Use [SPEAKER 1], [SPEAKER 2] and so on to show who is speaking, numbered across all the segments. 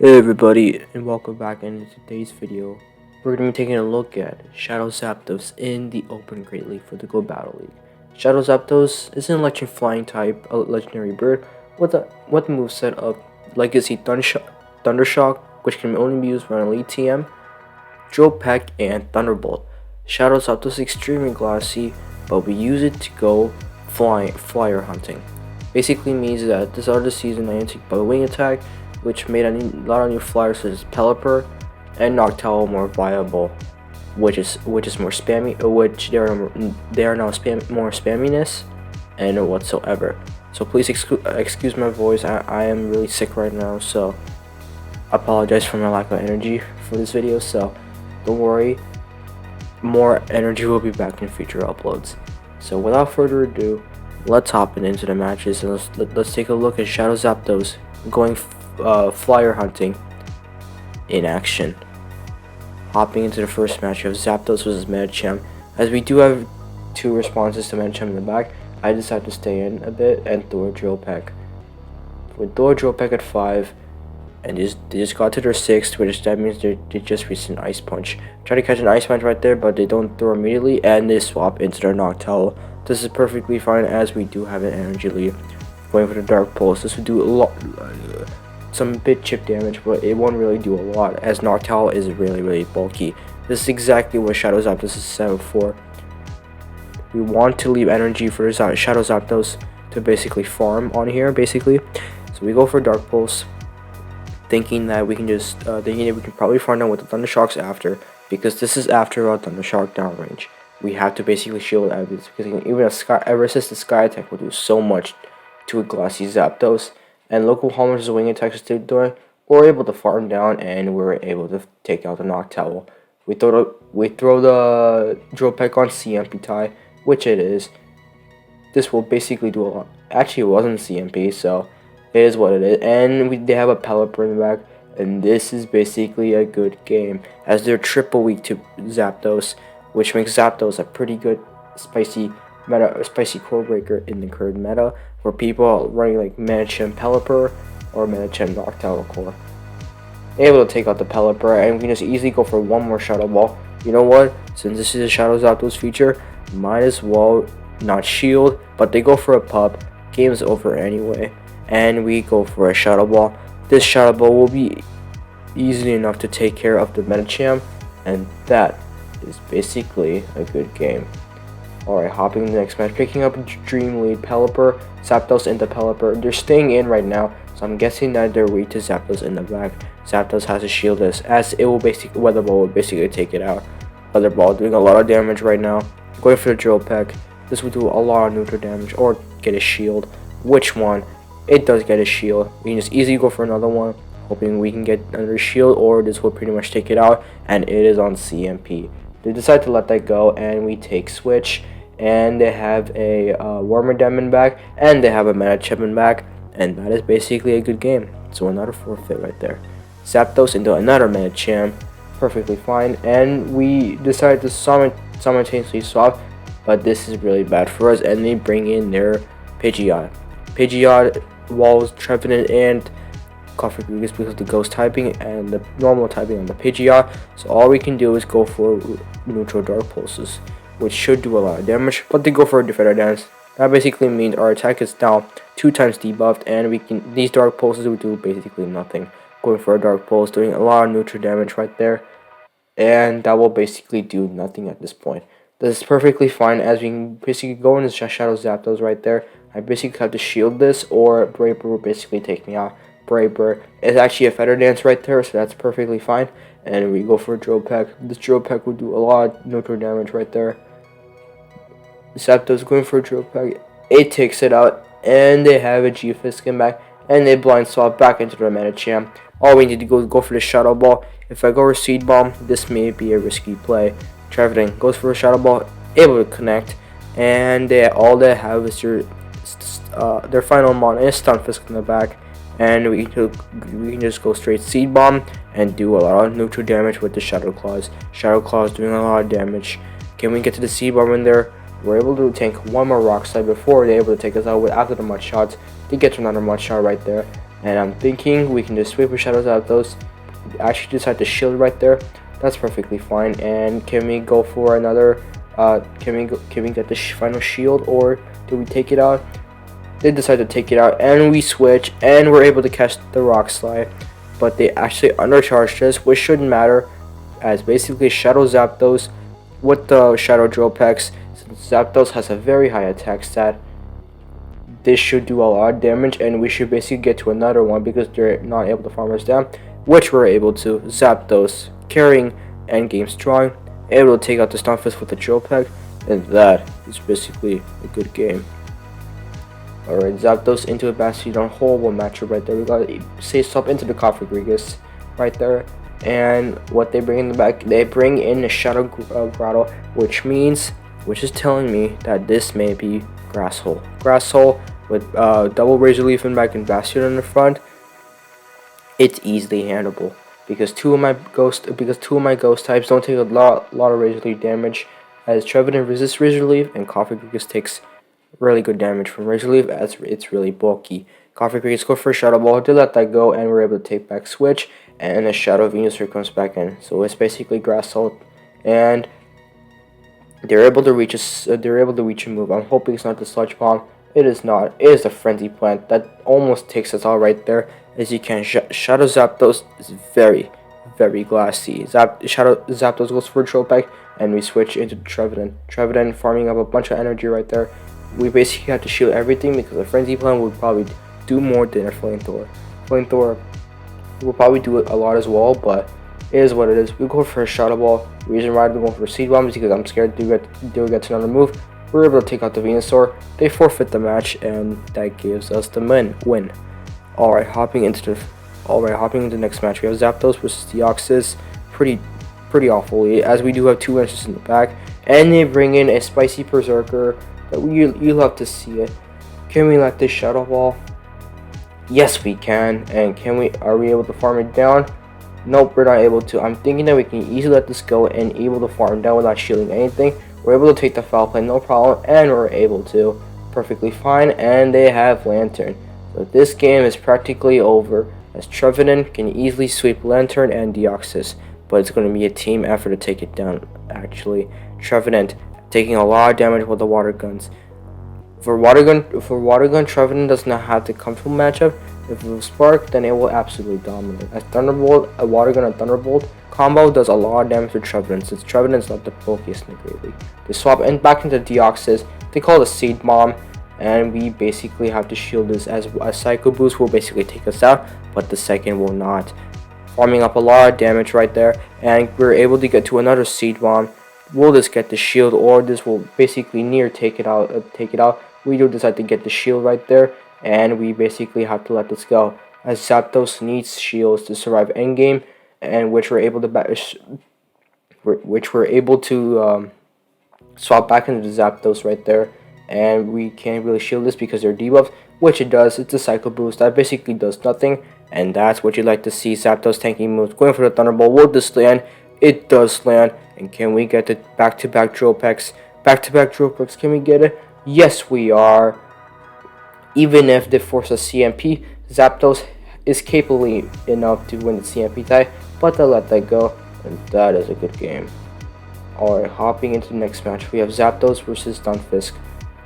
[SPEAKER 1] Hey everybody, and welcome back. In today's video, we're going to be taking a look at Shadow Zapdos in the Open Great League for the Go Battle League. Shadow Zapdos is an electric flying type, a legendary bird with the moveset of Legacy Thundershock, which can only be used for an Elite TM, Drill Peck, and Thunderbolt. Shadow Zapdos is extremely glassy, but we use it to go flyer hunting. Basically means that this other season I entered by wing attack, which made a lot of new flyers such as PELIPPER and NOCTOWL more viable, which is more spammy, which they are now more spamminess and whatsoever. So please excuse my voice. I am really sick right now, so I apologize for my lack of energy for this video. So don't worry, more energy will be back in future uploads. So without further ado, let's hop into the matches and let's take a look at Shadow Zapdos going flyer hunting in action. Hopping into the first match of Zapdos vs MEDICHAM. As we do have two responses to MEDICHAM in the back, I decided to stay in a bit and throw a Drill Peck. We throw a Drill Peck at 5, and they just got to their 6th, which that means they just reached an Ice Punch. Try to catch an Ice Punch right there, but they don't throw immediately, and they swap into their NOCTOWL. This is perfectly fine as we do have an energy lead. Going for the Dark Pulse, this would do a lot, some bit chip damage, but it won't really do a lot as NOCTOWL is really bulky. This is exactly what Shadow Zapdos is set up for. We want to leave energy for Shadow Zapdos to basically farm on here, basically. So we go for Dark Pulse, thinking that we can just thinking that we can probably farm down with the Thunder Shocks after, because this is after our Thunder Shock downrange. We have to basically shield evidence because even a resisted Sky Attack will do so much to a glassy Zapdos. And local homers wing attacks are still doing, we're able to farm down and we're able to take out the NOCTOWL. We throw the Drill Peck on CMP tie, which it is. This will basically do a lot. Actually, it wasn't CMP, so it is what it is. And they have a PELIPPER in the back, and this is basically a good game as they're triple weak to Zapdos, which makes Zapdos a pretty good spicy core breaker in the current meta, where people are running like MEDICHAM PELIPPER or MEDICHAM NOCTOWL core. Able to take out the PELIPPER, and we can just easily go for one more Shadow Ball. You know what? Since this is a Shadow Zapdos feature, might as well not shield, but they go for a pup. Game's over anyway, and we go for a Shadow Ball. This Shadow Ball will be easy enough to take care of the MEDICHAM, and that is basically a good game. Alright, hopping to the next match, picking up Dream Lead, PELIPPER, Zapdos into PELIPPER. They're staying in right now, so I'm guessing that they're weak to Zapdos in the back. Zapdos has to shield this, as it will basically, Weather Ball will basically take it out. Weather Ball doing a lot of damage right now. Going for the Drill Peck. This will do a lot of neutral damage, or get a shield. Which one? It does get a shield. We can just easily go for another one, hoping we can get another shield, or this will pretty much take it out, and it is on CMP. They decide to let that go, and we take Switch, and they have a Wormadam back, and they have a MEDICHAM back, and that is basically a good game. So another forfeit right there. Zapdos into another MEDICHAM, perfectly fine, and we decide to simultaneously swap, but this is really bad for us, and they bring in their Pidgeot. Pidgeot, Walls, Trevenant, and Coffee because of the ghost typing and the normal typing on the Pidgeot. So all we can do is go for neutral Dark Pulses, which should do a lot of damage, but they go for a Defender Dance. That basically means our attack is now 2 times debuffed, and these Dark Pulses will do basically nothing. Going for a Dark Pulse, doing a lot of neutral damage right there, and that will basically do nothing at this point. This is perfectly fine as we can basically go into Shadow Zapdos right there. I basically have to shield this, or Braper will basically take me out. Braper is actually a Feather Dance right there, so that's perfectly fine. And we go for a Drill Peck. This Drill Peck will do a lot of neutral damage right there. Zapdos going for a Drill Peck. It takes it out, and they have a G-Fiskin back, and they blind swap back into the MEDICHAM. All we need to go for the Shadow Ball. If I go for Seed Bomb, this may be a risky play. Trevenant goes for a Shadow Ball, able to connect, and all they have is their final mon is Stunfisk in the back, and we can just go straight Seed Bomb and do a lot of neutral damage with the Shadow Claws. Shadow Claws doing a lot of damage. Can we get to the Seed Bomb in there? We're able to tank one more Rock Slide before they're able to take us out after the Mud Shots. They get to another Mud Shot right there. and I'm thinking we can just sweep with Shadow Zapdos. Actually decide to shield right there. That's perfectly fine. And can we go for another? Can we get the final shield, or do we take it out? They decide to take it out, and we switch, and we're able to catch the Rock Slide. But they actually undercharged us, which shouldn't matter, as basically Shadow Zapdos with the Shadow Drill Packs. Since Zapdos has a very high attack stat, this should do a lot of damage, and we should basically get to another one because they're not able to farm us down, which we're able to. Zapdos carrying endgame strong, able to take out the Stunfisk with the Drill Pack, and that is basically a good game. Alright, Zapdos into a Bastiodon, horrible matchup right there. We got say swap into the Cofagrigus right there. And what they bring in the back, they bring in a Shadow Grotto, which is telling me that this may be Grass Hole. Grass Hole with double Razor Leaf in back and Bastiodon in the front. It's easily handleable because two of my ghost types don't take a lot of Razor Leaf damage, as Trevenant resists Razor Leaf and Cofagrigus takes really good damage from Razor Leaf as it's really bulky. Cofagrigus go for a Shadow Ball, they let that go, and we're able to take back switch, and a Shadow Venusaur comes back in. So it's basically Grass Hole, and they're able to reach a move. I'm hoping it's not the Sludge Bomb. It is not. It is the Frenzy Plant that almost takes us all right there. As you can, Shadow Zapdos is very glassy. Shadow Zapdos goes for a Drill Peck, and we switch into Trevenant. Trevenant farming up a bunch of energy right there. We basically have to shield everything because a Frenzy Plant would probably do more than a Flamethrower. Flamethrower will probably do it a lot as well, but it is what it is. We go for a Shadow Ball. The reason why we're going for a Seed Bomb is because I'm scared they'll get to another move. We're able to take out the Venusaur. They forfeit the match, and that gives us the win. Alright, hopping into the next match. We have Zapdos versus Deoxys. Pretty awfully, as we do have two entries in the back, and they bring in a Spicy Berserker. You'll have to see it. Can we let this Shadow Ball? Yes, we can. And are we able to farm it down? Nope, we're not able to. I'm thinking that we can easily let this go and able to farm down without shielding anything. We're able to take the Foul Play, no problem, and we're able to perfectly fine. And they have Lantern, so this game is practically over, as Trevenant can easily sweep Lantern and Deoxys, but it's going to be a team effort to take it down. Actually, Trevenant taking a lot of damage with the Water Guns. For Water Gun, Trevenant does not have the comfortable matchup. If it will Spark, then it will absolutely dominate. As Thunderbolt, a Water Gun and Thunderbolt combo does a lot of damage to Trevenant, since Trevenant is not the bulkiest in the Great League. They swap back into Deoxys. They call it a Seed Bomb, and we basically have to shield this, as a Psycho Boost will basically take us out, but the second will not. Farming up a lot of damage right there, and we're able to get to another Seed Bomb. Will this get the shield, or this will basically take it out? We do decide to get the shield right there, and we basically have to let this go, as Zapdos needs shields to survive endgame, and which we're able to swap back into the Zapdos right there, and we can't really shield this because they're debuffed, which it does. It's a Psycho Boost that basically does nothing, and that's what you like to see. Zapdos tanking moves, going for the Thunderbolt. Will this land? It does land. And can we get the back-to-back Drill Packs? Can we get it? Yes, we are. Even if they force a CMP, Zapdos is capable enough to win the CMP tie, but they'll let that go, and that is a good game. Alright, hopping into the next match, we have Zapdos versus Stunfisk.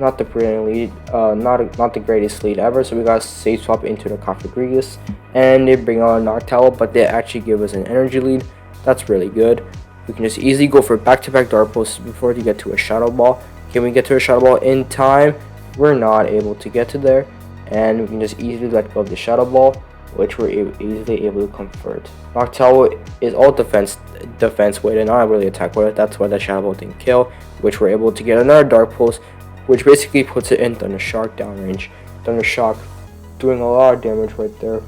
[SPEAKER 1] Not the brilliant lead, not the greatest lead ever, so we got to save swap into the Cofagrigus, and they bring on NOCTOWL, but they actually give us an energy lead. That's really good. We can just easily go for back-to-back Dark Pulses before they get to a Shadow Ball. Can we get to a Shadow Ball in time? We're not able to get to there, and we can just easily let go of the Shadow Ball, which we're easily able to convert. NOCTOWL is all defense weight and not really attack weight. That's why the Shadow Ball didn't kill, which we're able to get another Dark Pulse, which basically puts it in Thunder Shock downrange. Thunder Shock doing a lot of damage right there.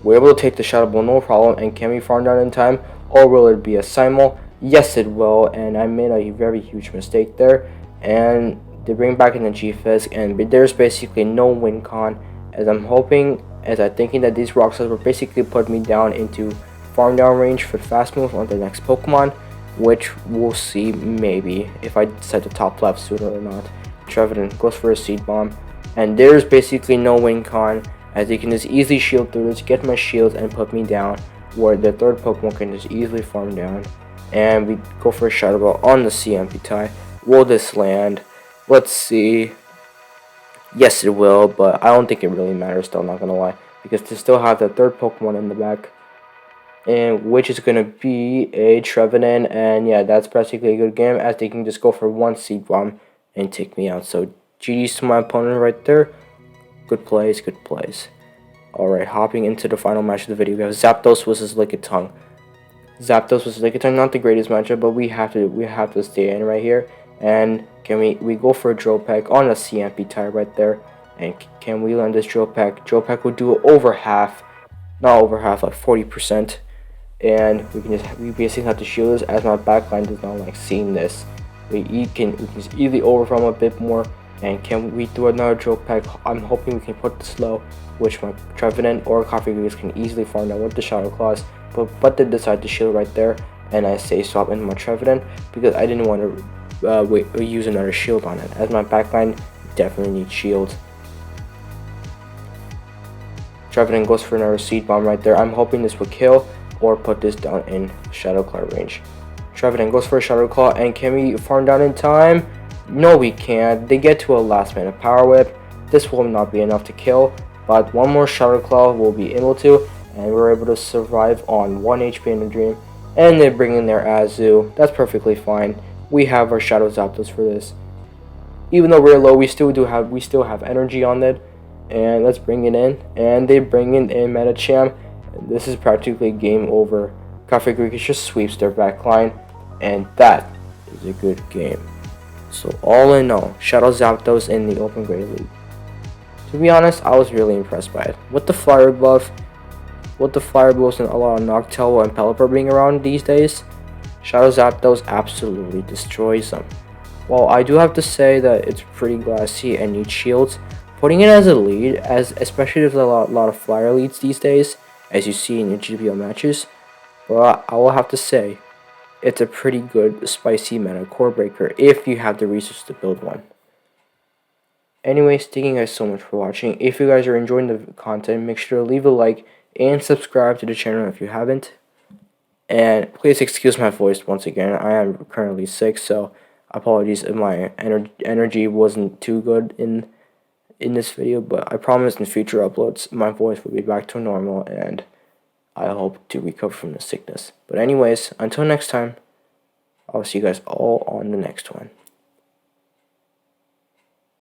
[SPEAKER 1] We're able to take the Shadow Ball, no problem, and can we farm down in time, or will it be a Simul? Yes, it will, and I made a very huge mistake there, and they bring back in the G-Fisk, and there's basically no win con, as I'm thinking that these Rock Slides will basically put me down into farm down range for fast moves on the next Pokemon, which we'll see maybe if I decide to top left sooner or not. Trevenant goes for a Seed Bomb. And there's basically no win con, as you can just easily shield through this, get my shields, and put me down, where the third Pokemon can just easily farm down. And we go for a Shadow Ball on the CMP tie. Will this land? Let's see. Yes, it will, but I don't think it really matters, still, not gonna lie, because to still have the third Pokemon in the back, and which is gonna be a Trevenant, and yeah, that's practically a good game, as they can just go for one Seed Bomb and take me out. So GG's to my opponent right there. Good plays, good plays. Alright, hopping into the final match of the video, we have Zapdos versus Lickitung. Zapdos versus Lickitung, not the greatest matchup, but we have to stay in right here. And can we go for a Drill Peck on a CMP tie right there? And can we land this Drill Peck? Drill Peck will do over half, not over half, like 40%. And we basically have to shield this, as my backline does not like seeing this. We can just easily overwhelm a bit more. And can we do another Drill Peck? I'm hoping we can put this low, which my Trevenant or Coffee Grease can easily farm down with the Shadow Claws. But they decide to shield right there, and I say swap in my Trevenant because I didn't want to use another shield on it, as my backline definitely needs shields. Trevenant goes for another Seed Bomb right there. I'm hoping this will kill or put this down in Shadow Claw range. Trevenant goes for a Shadow Claw, and can we farm down in time? No, we can't. They get to a last minute Power Whip. This will not be enough to kill, but one more Shadow Claw will be able to, and we're able to survive on 1 HP in the Dream. And they bring in their Azu. That's perfectly fine. We have our Shadow Zapdos for this. Even though we're low, we still have energy on it. And let's bring it in. And they bring in a Medicham. This is practically game over. Coffee Greek just sweeps their back line, and that is a good game. So all in all, Shadow Zapdos in the Open Great League. To be honest, I was really impressed by it. With the fire buff, and a lot of NOCTOWL and PELIPPER being around these days, Shadow Zapdos absolutely destroys them. While I do have to say that it's pretty glassy and needs shields, putting it as a lead, especially with a lot of flyer leads these days, as you see in your GPO matches, but I will have to say, it's a pretty good spicy meta core breaker if you have the resources to build one. Anyways, thank you guys so much for watching. If you guys are enjoying the content, make sure to leave a like and subscribe to the channel if you haven't. And please excuse my voice once again. I am currently sick, so apologies if my energy wasn't too good in this video, but I promise in future uploads my voice will be back to normal, and I hope to recover from the sickness. But anyways, until next time, I'll see you guys all on the next one.